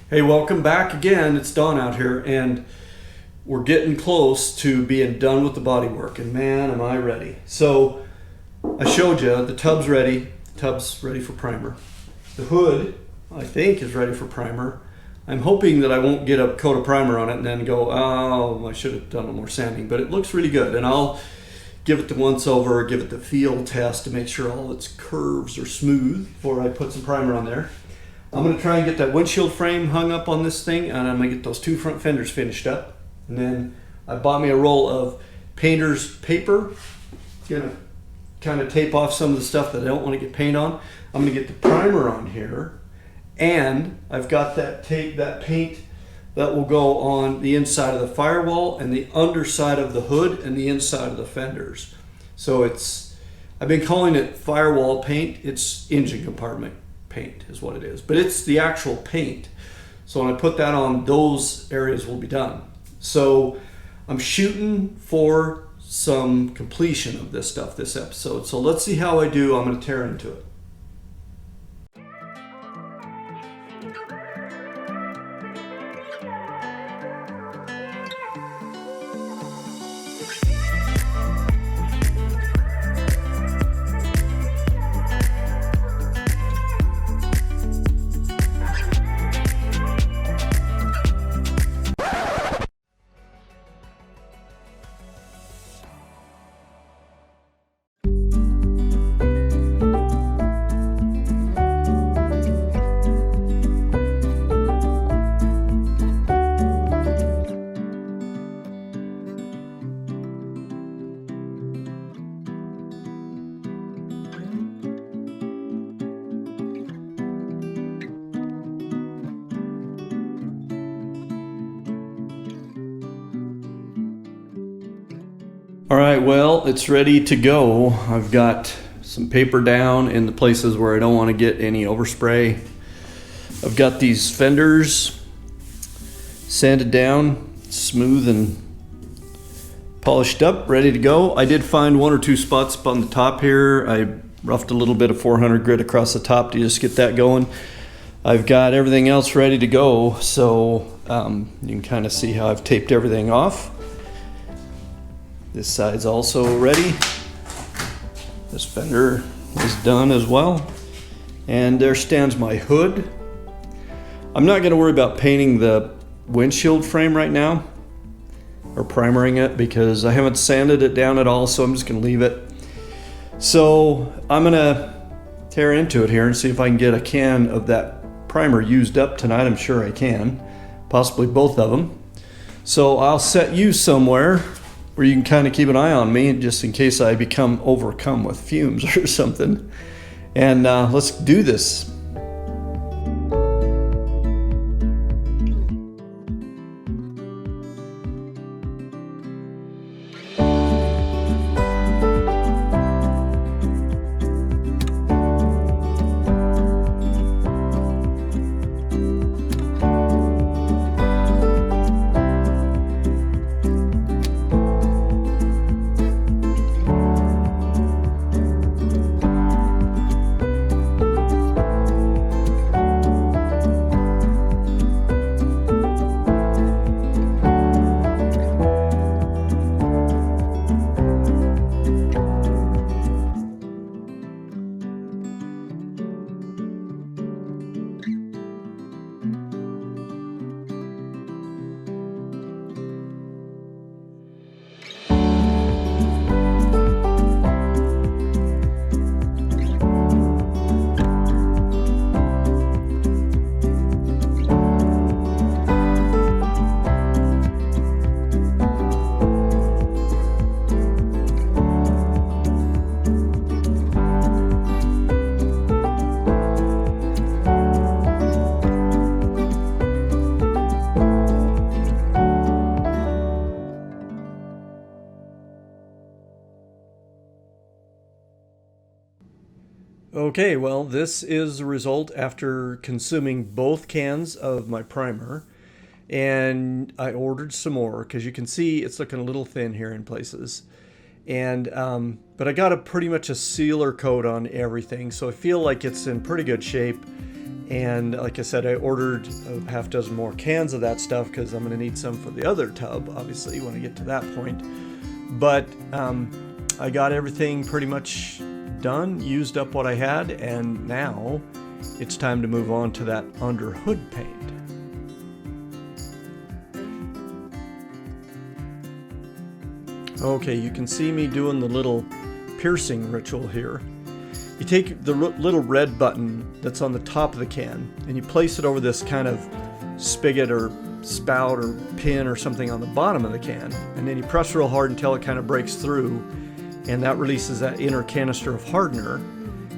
Hey, welcome back again. It's Dawn out here, and we're getting close to being done with the bodywork, and man, am I ready. So I showed you the tub's ready. The tub's ready for primer. The hood, I think, is ready for primer. I'm hoping that I won't get a coat of primer on it and then go, oh, I should have done a little more sanding, but it looks really good. And I'll give it the once over, give it the feel test to make sure all its curves are smooth before I put some primer on there. I'm going to try and get that windshield frame hung up on this thing, and I'm going to get those two front fenders finished up. And then I bought me a roll of painter's paper. It's going to kind of tape off some of the stuff that I don't want to get paint on. I'm going to get the primer on here, and I've got that paint that will go on the inside of the firewall and the underside of the hood and the inside of the fenders. So I've been calling it firewall paint. It's engine compartment paint is what it is, but it's the actual paint. So when I put that on, those areas will be done. So I'm shooting for some completion of this stuff this episode. So let's see how I do. I'm going to tear into it. All right, well, it's ready to go. I've got some paper down in the places where I don't want to get any overspray. I've got these fenders sanded down, smooth and polished up, ready to go. I did find one or two spots up on the top here. I roughed a little bit of 400 grit across the top to just get that going. I've got everything else ready to go, so you can kind of see how I've taped everything off. This side's also ready. This fender is done as well. And there stands my hood. I'm not going to worry about painting the windshield frame right now or primering it because I haven't sanded it down at all, so I'm just going to leave it. So I'm going to tear into it here and see if I can get a can of that primer used up tonight. I'm sure I can, possibly both of them. So I'll set you somewhere where you can kind of keep an eye on me just in case I become overcome with fumes or something. And let's do this. Okay, well, this is the result after consuming both cans of my primer, and I ordered some more because you can see it's looking a little thin here in places. And but I got pretty much a sealer coat on everything, so I feel like it's in pretty good shape. And like I said, I ordered a half dozen more cans of that stuff because I'm going to need some for the other tub, obviously, when I get to that point. But I got everything pretty much done, used up what I had, and now it's time to move on to that under hood paint. Okay, you can see me doing the little piercing ritual here. You take the little red button that's on the top of the can and you place it over this kind of spigot or spout or pin or something on the bottom of the can, and then you press real hard until it kind of breaks through, and that releases that inner canister of hardener,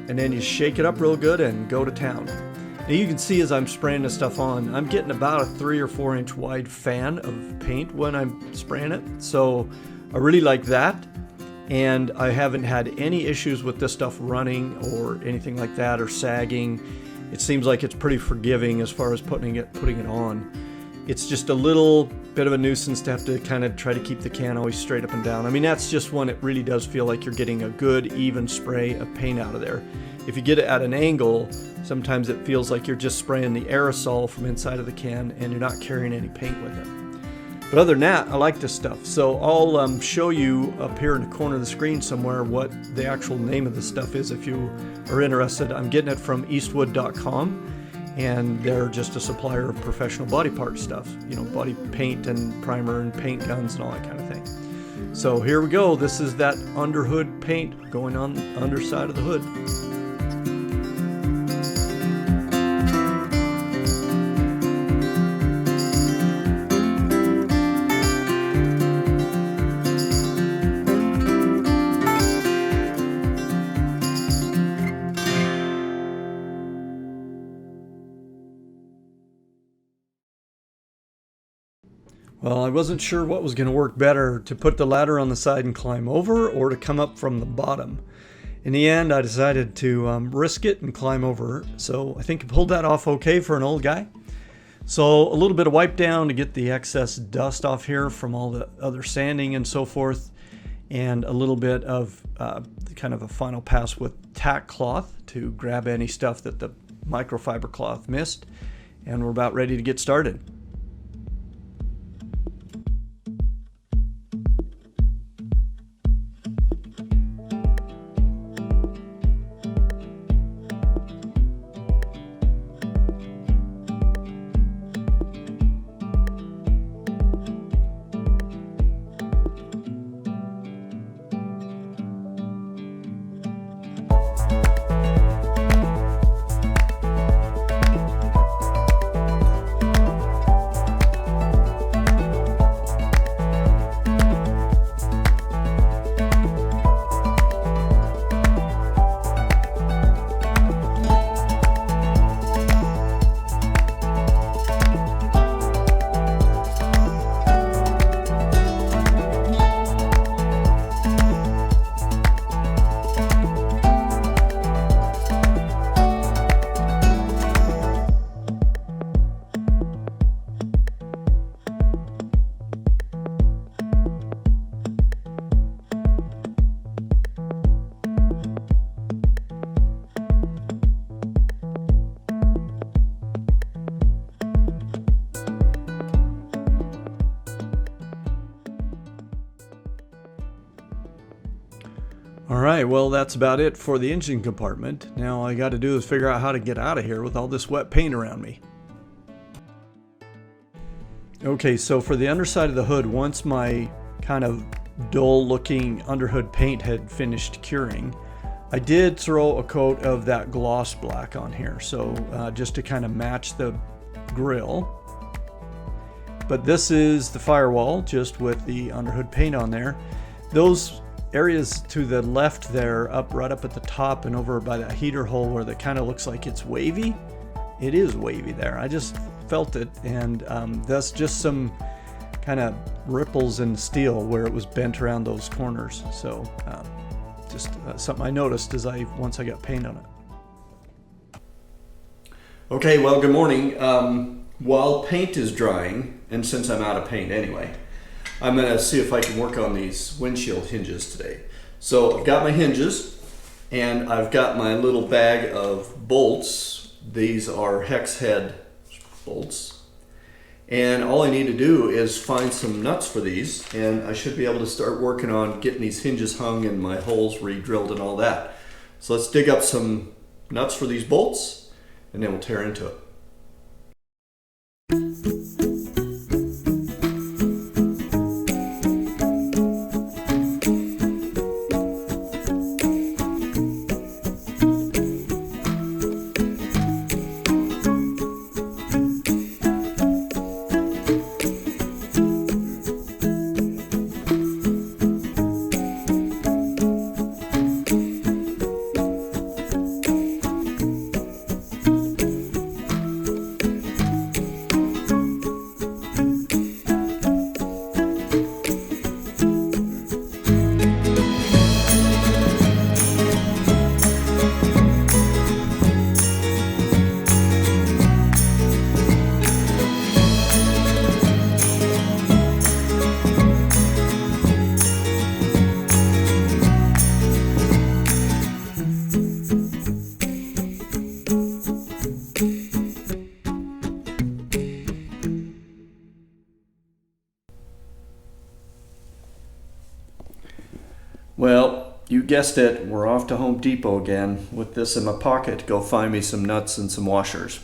and then you shake it up real good and go to town. Now you can see as I'm spraying this stuff on, I'm getting about a 3 or 4 inch wide fan of paint when I'm spraying it, so I really like that. And I haven't had any issues with this stuff running or anything like that, or sagging. It seems like it's pretty forgiving as far as putting it on. It's just a little bit of a nuisance to have to kind of try to keep the can always straight up and down. I mean, that's just when it really does feel like you're getting a good even spray of paint out of there. If you get it at an angle, sometimes it feels like you're just spraying the aerosol from inside of the can and you're not carrying any paint with it. But other than that, I like this stuff. So I'll show you up here in the corner of the screen somewhere what the actual name of the stuff is if you are interested. I'm getting it from eastwood.com, and they're just a supplier of professional body part stuff. You know, body paint and primer and paint guns and all that kind of thing. So here we go. This is that under hood paint going on the underside of the hood. Well, I wasn't sure what was going to work better, to put the ladder on the side and climb over, or to come up from the bottom. In the end, I decided to risk it and climb over, so I think I pulled that off okay for an old guy. So a little bit of wipe down to get the excess dust off here from all the other sanding and so forth, and a little bit of kind of a final pass with tack cloth to grab any stuff that the microfiber cloth missed, and we're about ready to get started. Alright, well that's about it for the engine compartment. Now all I got to do is figure out how to get out of here with all this wet paint around me. Okay, so for the underside of the hood, once my kind of dull looking underhood paint had finished curing, I did throw a coat of that gloss black on here, so just to kind of match the grill. But this is the firewall, just with the underhood paint on there. Those areas to the left there, right up at the top and over by that heater hole where that kind of looks like it's wavy, it is wavy there. I just felt it, and that's just some kind of ripples in steel where it was bent around those corners. So just something I noticed once I got paint on it. Okay, well, good morning. While paint is drying, and since I'm out of paint anyway, I'm going to see if I can work on these windshield hinges today. So I've got my hinges, and I've got my little bag of bolts These are hex head bolts. And all I need to do is find some nuts for these, and I should be able to start working on getting these hinges hung and my holes re-drilled and all that. So let's dig up some nuts for these bolts, and then we'll tear into it. Well, you guessed it, we're off to Home Depot again with this in my pocket to go find me some nuts and some washers.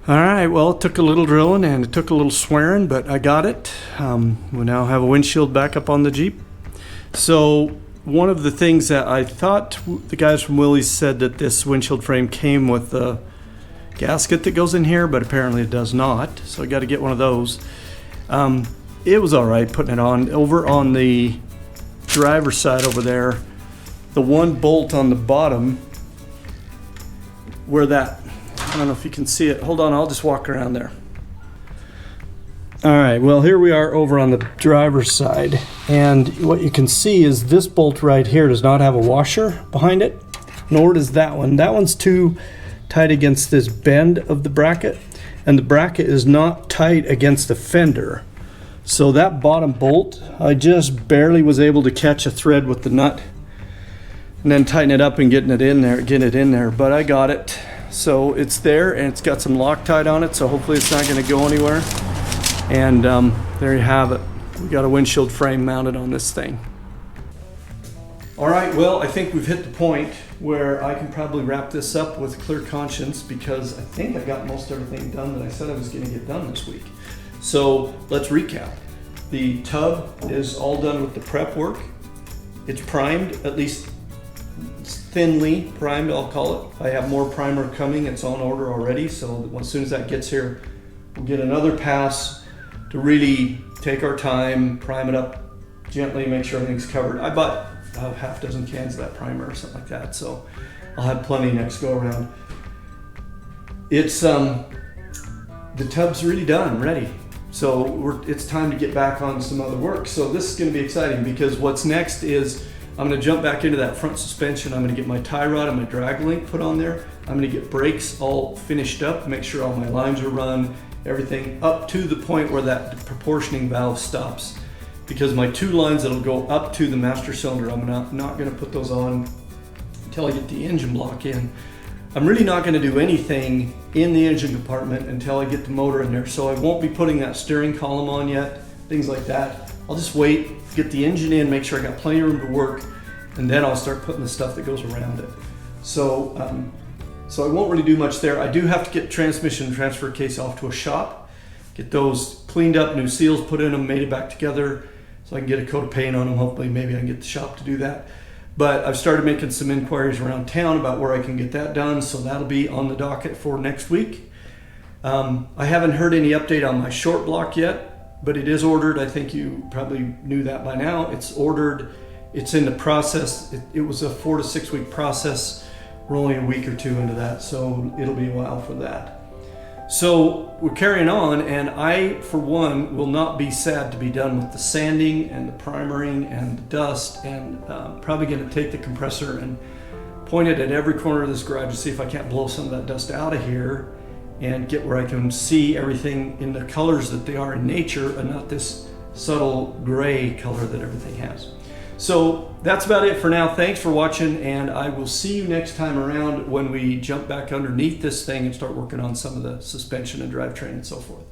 All right, well, it took a little drilling and it took a little swearing, but I got it. We now have a windshield back up on the Jeep. So one of the things that I thought the guys from Willys said that this windshield frame came with the gasket that goes in here, but apparently it does not. So I got to get one of those. It was all right putting it on. Over on the driver's side over there, the one bolt on the bottom where that, I don't know if you can see it. Hold on, I'll just walk around there. All right, well, here we are over on the driver's side. And what you can see is this bolt right here does not have a washer behind it, nor does that one. That one's too tight against this bend of the bracket, and the bracket is not tight against the fender. So that bottom bolt, I just barely was able to catch a thread with the nut and then tighten it up and get it in there, but I got it. So it's there, and it's got some Loctite on it, so hopefully it's not going to go anywhere. And there you have it. We got a windshield frame mounted on this thing. All right, well, I think we've hit the point where I can probably wrap this up with clear conscience, because I think I got most everything done that I said I was going to get done this week. So let's recap. The tub is all done with the prep work. It's primed, at least thinly primed, I'll call it. I have more primer coming. It's on order already, so as soon as that gets here, we'll get another pass to really take our time, prime it up gently, make sure everything's covered. I bought a half dozen cans of that primer or something like that, so I'll have plenty next go around. It's the tub's really done, ready. So it's time to get back on some other work. So this is going to be exciting, because what's next is I'm going to jump back into that front suspension. I'm going to get my tie rod and my drag link put on there. I'm going to get brakes all finished up, make sure all my lines are run, everything up to the point where that proportioning valve stops. Because my two lines that'll go up to the master cylinder, I'm not going to put those on until I get the engine block in. I'm really not going to do anything in the engine compartment until I get the motor in there. So I won't be putting that steering column on yet, things like that. I'll just wait, get the engine in, make sure I got plenty of room to work, and then I'll start putting the stuff that goes around it. So I won't really do much there. I do have to get transmission and transfer case off to a shop, get those cleaned up, new seals put in them, made it back together, so I can get a coat of paint on them. Hopefully maybe I can get the shop to do that. But I've started making some inquiries around town about where I can get that done, so that'll be on the docket for next week. I haven't heard any update on my short block yet, but it is ordered. I think you probably knew that by now. It's ordered, it's in the process. It was a 4 to 6 week process We're only a week or two into that, so it'll be a while for that. So we're carrying on, and I, for one, will not be sad to be done with the sanding and the primering and the dust, and probably going to take the compressor and point it at every corner of this garage to see if I can't blow some of that dust out of here and get where I can see everything in the colors that they are in nature and not this subtle gray color that everything has. So that's about it for now. Thanks for watching, and I will see you next time around when we jump back underneath this thing and start working on some of the suspension and drivetrain and so forth.